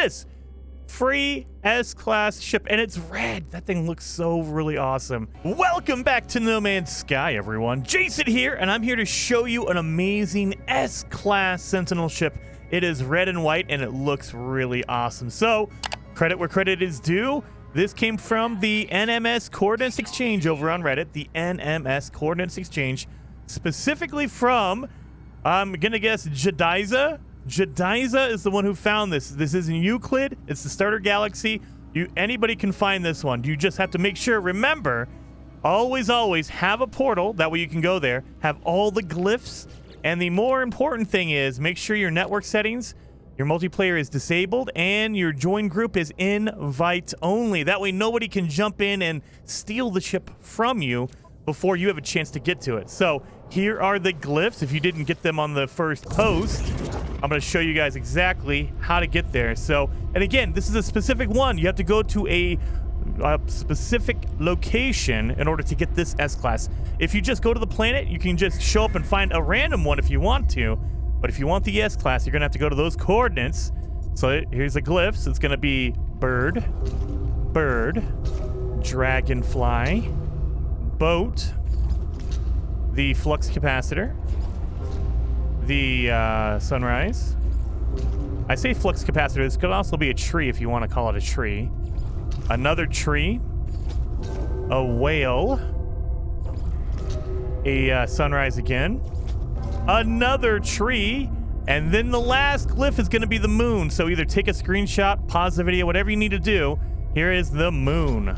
this. Free S-Class ship, and it's red. That thing looks so really awesome. Welcome back to No Man's Sky, everyone. Jason here, and I'm here to show you an amazing S-Class Sentinel ship. It is red and white, and it looks really awesome. So, credit where credit is due. This came from the NMS Coordinates Exchange over on Reddit, the NMS Coordinates Exchange, specifically from, I'm gonna guess, Jediza. Jediza is the one who found this. This is in Euclid. It's the starter galaxy. Anybody can find this one. You just have to make sure, remember, always have a portal. That way you can go there, have all the glyphs. And the more important thing is make sure your network settings, your multiplayer is disabled, and your join group is invite only. That way nobody can jump in and steal the ship from you before you have a chance to get to it. So here are the glyphs. If you didn't get them on the first post, I'm going to show you guys exactly how to get there. So, and again, this is a specific one. You have to go to a specific location in order to get this S-Class. If you just go to the planet, you can just show up and find a random one if you want to. But if you want the S-Class, you're going to have to go to those coordinates. So here's the glyphs. It's going to be bird, dragonfly, boat, the flux capacitor, the sunrise. I say flux capacitor. This could also be a tree if you want to call it a tree. Another tree, a whale, a sunrise again, another tree, and then the last glyph is going to be the moon. So either take a screenshot, pause the video, whatever you need to do. Here is the moon.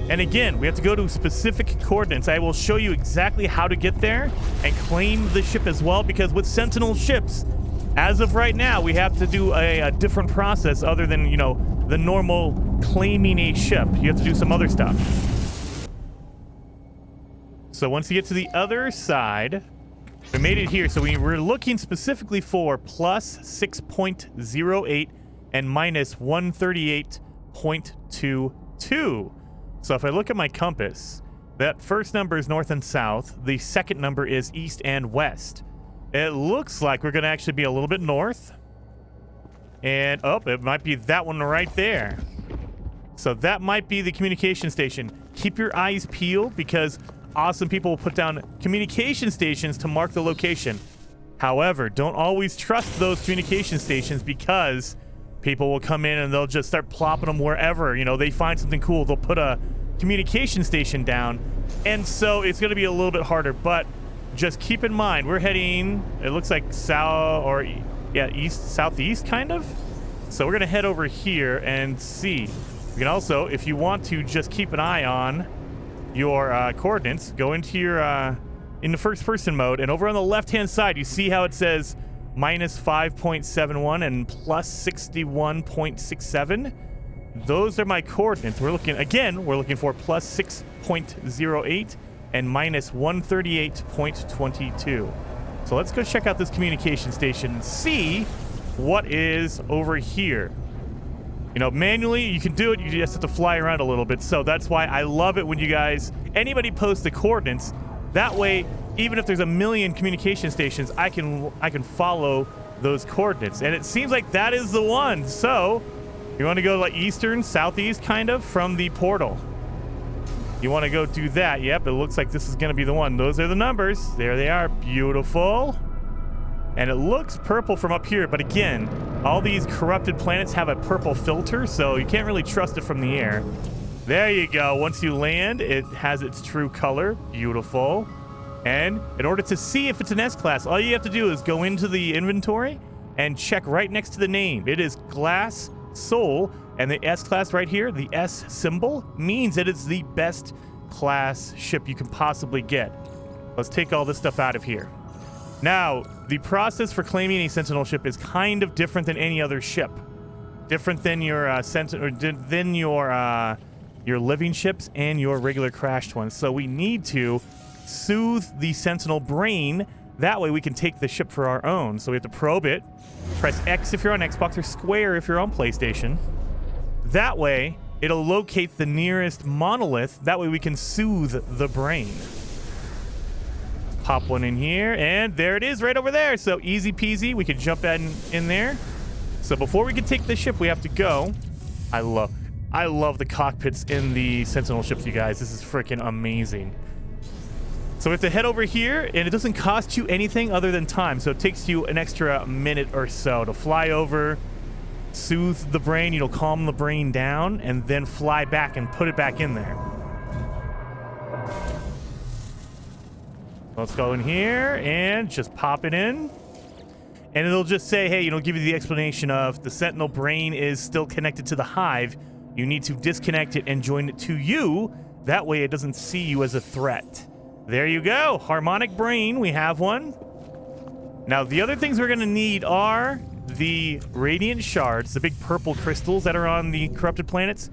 And again, we have to go to specific coordinates. I will show you exactly how to get there and claim the ship as well, because with Sentinel ships, as of right now, we have to do a different process other than, you know, the normal claiming a ship. You have to do some other stuff. So once you get to the other side, we made it here. So we were looking specifically for plus 6.08 and minus 138.22. So if I look at my compass, that first number is north and south. The second number is east and west. It looks like we're going to actually be a little bit north. And, oh, it might be that one right there. So that might be the communication station. Keep your eyes peeled because awesome people will put down communication stations to mark the location. However, don't always trust those communication stations because people will come in and they'll just start plopping them wherever. You know, they find something cool, they'll put a communication station down. And so it's going to be a little bit harder, but just keep in mind, we're heading, it looks like south or, yeah, east, southeast kind of. So we're going to head over here and see. You can also, if you want to, just keep an eye on your coordinates. Go into your, in the first person mode, and over on the left-hand side, you see how it says minus 5.71 and plus 61.67. Those are my coordinates. We're looking, again, we're looking for plus 6.08 and minus 138.22. So let's go check out this communication station and see what is over here. You know, manually, you can do it. You just have to fly around a little bit. So that's why I love it when you guys, anybody posts the coordinates. That way, even if there's a million communication stations, I can follow those coordinates. And it seems like that is the one. So you want to go like eastern, southeast kind of from the portal. You want to go do that. Yep, it looks like this is going to be the one. Those are the numbers. There they are. Beautiful. And it looks purple from up here. But again, all these corrupted planets have a purple filter, so you can't really trust it from the air. There you go. Once you land, it has its true color. Beautiful. And in order to see if it's an S-Class, all you have to do is go into the inventory and check right next to the name. It is Glass Soul, and the S-Class right here, the S symbol, means that it's the best class ship you can possibly get. Let's take all this stuff out of here. Now, the process for claiming a Sentinel ship is kind of different than any other ship. Different than your your living ships and your regular crashed ones. So we need to soothe the Sentinel brain. That way we can take the ship for our own. So we have to probe it. Press X if you're on Xbox or square if you're on PlayStation. That way, it'll locate the nearest monolith. That way we can soothe the brain. Pop one in here, and there it is right over there. So easy peasy. We can jump in there. So before we can take the ship, we have to go. I love the cockpits in the Sentinel ships, you guys. This is freaking amazing. So we have to head over here, and it doesn't cost you anything other than time. So it takes you an extra minute or so to fly over, soothe the brain, calm the brain down, and then fly back and put it back in there. Let's go in here and just pop it in. And it'll just say, hey, give you the explanation of the Sentinel brain is still connected to the hive. You need to disconnect it and join it to you. That way it doesn't see you as a threat. There you go. Harmonic brain. We have one. Now, the other things we're going to need are the radiant shards, the big purple crystals that are on the corrupted planets,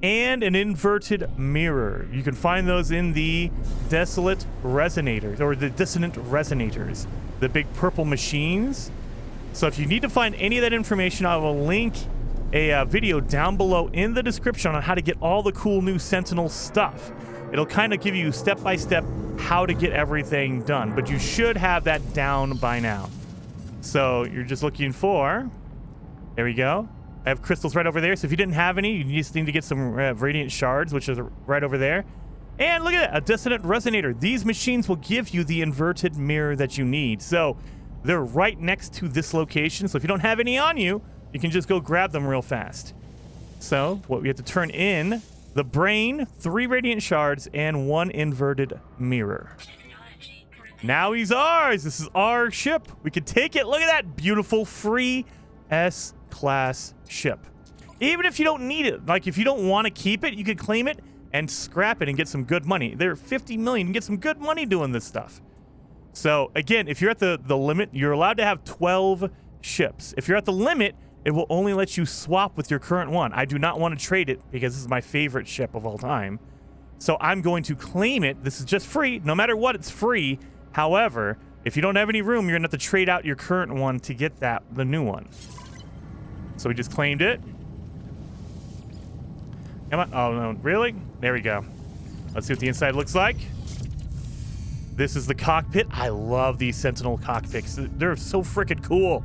and an inverted mirror. You can find those in the desolate resonators, or the dissonant resonators, the big purple machines. So if you need to find any of that information, I will link a video down below in the description on how to get all the cool new Sentinel stuff. It'll kind of give you step-by-step how to get everything done, but you should have that down by now. So you're just looking for... There we go. I have crystals right over there, so if you didn't have any, you just need to get some radiant shards, which is right over there. And look at that, a dissonant resonator. These machines will give you the inverted mirror that you need. So they're right next to this location, so if you don't have any on you, you can just go grab them real fast. So what we have to turn in, the brain, 3 radiant shards, and 1 inverted mirror. Now he's ours. This is our ship. We can take it. Look at that beautiful free S-class ship. Even if you don't need it, like if you don't want to keep it, you could claim it and scrap it and get some good money. They're 50 million. You can get some good money doing this stuff. So again, if you're at the limit, you're allowed to have 12 ships. If you're at the limit, it will only let you swap with your current one. I do not want to trade it because this is my favorite ship of all time. So I'm going to claim it. This is just free. No matter what, it's free. However, if you don't have any room, you're going to have to trade out your current one to get the new one. So we just claimed it. Come on. Oh, no. Really? There we go. Let's see what the inside looks like. This is the cockpit. I love these Sentinel cockpits. They're so freaking cool.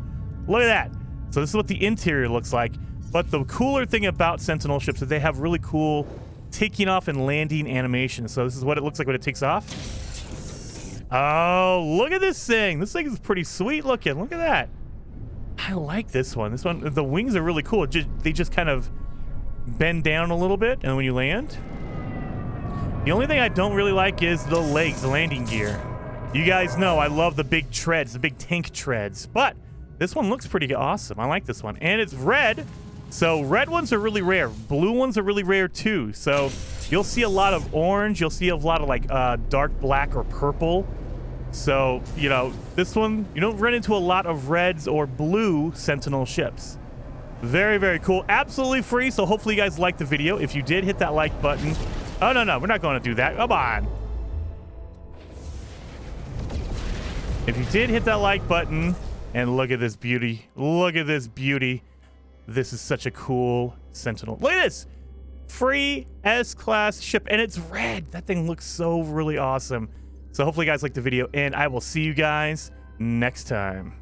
Look at that. So this is what the interior looks like. But the cooler thing about Sentinel ships is they have really cool taking off and landing animations. So this is what it looks like when it takes off. Oh, look at this thing. This thing is pretty sweet looking. Look at that. I like this one. This one, the wings are really cool. They just kind of bend down a little bit, and when you land. The only thing I don't really like is the legs, the landing gear. You guys know I love the big treads, the big tank treads. But this one looks pretty awesome. I like this one. And it's red. So red ones are really rare. Blue ones are really rare too. So you'll see a lot of orange. You'll see a lot of like dark black or purple. So, this one, you don't run into a lot of reds or blue Sentinel ships. Very, very cool. Absolutely free. So hopefully you guys liked the video. If you did, hit that like button. Oh, no, we're not going to do that. Come on. If you did, hit that like button. And look at this beauty. Look at this beauty. This is such a cool Sentinel. Look at this. Free S-class ship. And it's red. That thing looks so really awesome. So hopefully you guys liked the video. And I will see you guys next time.